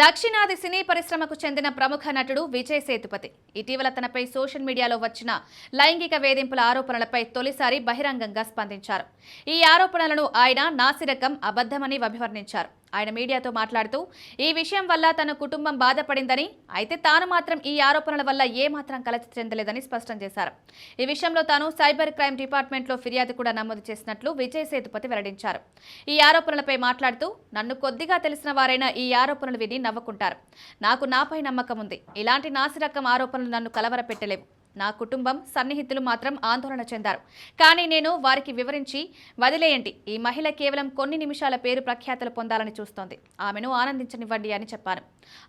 దక్షిణాది సినీ పరిశ్రమకు చెందిన ప్రముఖ నటుడు విజయ్ సేతుపతి ఇటీవల తనపై సోషల్ మీడియాలో వచ్చిన లైంగిక వేధింపుల ఆరోపణలపై తొలిసారి బహిరంగంగా స్పందించారు. ఈ ఆరోపణలను ఆయన నాసిరకం, అబద్ధమని అభివర్ణించారు. ఆయన మీడియాతో మాట్లాడుతూ ఈ విషయం వల్ల తన కుటుంబం బాధపడిందని, అయితే తాను మాత్రం ఈ ఆరోపణల వల్ల ఏమాత్రం కలత చెందలేదని స్పష్టం చేశారు. ఈ విషయంలో తాను సైబర్ క్రైమ్ డిపార్ట్మెంట్లో ఫిర్యాదు కూడా నమోదు చేసినట్లు విజయ్ సేతుపతి వెల్లడించారు. ఈ ఆరోపణలపై మాట్లాడుతూ నన్ను కొద్దిగా తెలిసిన వారైనా ఈ ఆరోపణలు విని నవ్వుకుంటారు. నాకు నాపై నమ్మకం ఉంది. ఇలాంటి నాసిరకం ఆరోపణలు నన్ను కలవరపెట్టలేవు. నా కుటుంబం, సన్నిహితులు మాత్రం ఆందోళన చెందారు. కానీ నేను వారికి వివరించి వదిలేయండి, ఈ మహిళ కేవలం కొన్ని నిమిషాల పేరు ప్రఖ్యాతలు పొందాలని చూస్తోంది, ఆమెను ఆనందించనివ్వండి అని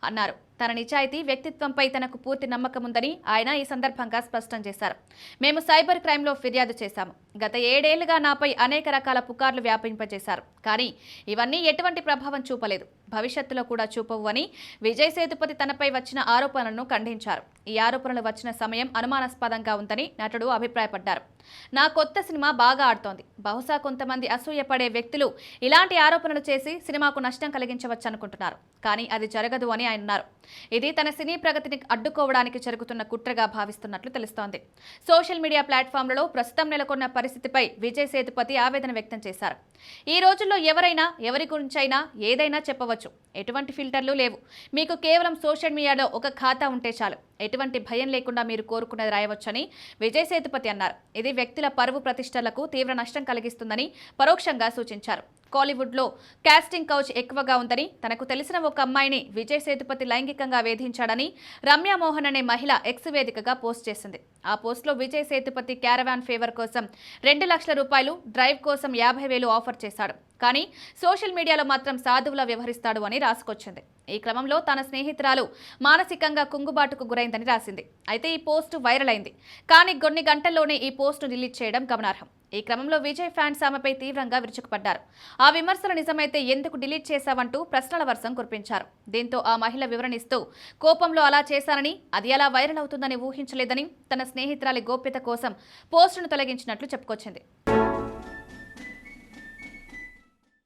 అన్నారు. తన నిజాయితీ, వ్యక్తిత్వంపై తనకు పూర్తి నమ్మకం ఉందని ఆయన ఈ సందర్భంగా స్పష్టం చేశారు. మేము సైబర్ క్రైమ్లో ఫిర్యాదు చేశాము. గత 7 ఏళ్లుగా నాపై అనేక రకాల పుకార్లు వ్యాపింపజేశారు. కానీ ఇవన్నీ ఎటువంటి ప్రభావం చూపలేదు, భవిష్యత్తులో కూడా చూపవు అని విజయ్ సేతుపతి తనపై వచ్చిన ఆరోపణలను ఖండించారు. ఈ ఆరోపణలు వచ్చిన సమయం అనుమానాస్పదంగా ఉందని నటుడు అభిప్రాయపడ్డారు. నా కొత్త సినిమా బాగా ఆడుతోంది. బహుశా కొంతమంది అసూయపడే వ్యక్తులు ఇలాంటి ఆరోపణలు చేసి సినిమాకు నష్టం కలిగించవచ్చు అనుకుంటున్నారు. కానీ అది జరగదు అని ఆయన అన్నారు. ఇది తన సినీ ప్రగతిని అడ్డుకోవడానికి జరుగుతున్న కుట్రగా భావిస్తున్నట్లు తెలుస్తోంది. సోషల్ మీడియా ప్లాట్ఫామ్లలో ప్రస్తుతం నెలకొన్న పరిస్థితిపై విజయ్ సేతుపతి ఆవేదన వ్యక్తం చేశారు. ఈ రోజుల్లో ఎవరైనా ఎవరి గురించైనా ఏదైనా చెప్పవచ్చు. ఎటువంటి ఫిల్టర్లు లేవు. మీకు కేవలం సోషల్ మీడియాలో ఒక ఖాతా ఉంటే చాలు. ఎటువంటి భయం లేకుండా మీరు కోరుకున్నది రాయవచ్చని విజయ్ సేతుపతి అన్నారు. ఇది వ్యక్తుల పరువు ప్రతిష్టలకు తీవ్ర నష్టం కలిగిస్తుందని పరోక్షంగా సూచించారు. కాలీవుడ్లో కాస్టింగ్ కౌచ్ ఎక్కువగా ఉందని, తనకు తెలిసిన ఒక అమ్మాయిని విజయ్ సేతుపతి లైంగికంగా వేధించాడని రమ్య మోహన్ అనే మహిళ ఎక్స్ వేదికగా పోస్ట్ చేసింది. ఆ పోస్టులో విజయ్ సేతుపతి క్యారవాన్ ఫేవర్ కోసం 2 లక్షల రూపాయలు, డ్రైవ్ కోసం 50,000 ఆఫర్ చేశాడు. కానీ సోషల్ మీడియాలో మాత్రం సాధువులా వ్యవహరిస్తాడు అని రాసుకొచ్చింది. ఈ క్రమంలో తన స్నేహితురాలు మానసికంగా కుంగుబాటుకు గురైందని రాసింది. అయితే ఈ పోస్టు వైరల్ అయింది. కానీ కొన్ని గంటల్లోనే ఈ పోస్టు డిలీట్ చేయడం గమనార్హం. ఈ క్రమంలో విజయ్ ఫ్యాన్స్ ఆమెపై తీవ్రంగా విరుచుకుపడ్డారు. ఆ విమర్శలు నిజమైతే ఎందుకు డిలీట్ చేశావంటూ ప్రశ్నల వర్షం కురిపించారు. దీంతో ఆ మహిళ వివరణిస్తూ కోపంలో అలా చేశానని, అది అలా వైరల్ అవుతుందని ఊహించలేదని, తన స్నేహితురాలి గోప్యత కోసం పోస్టును తొలగించినట్లు చెప్పుకొచ్చింది.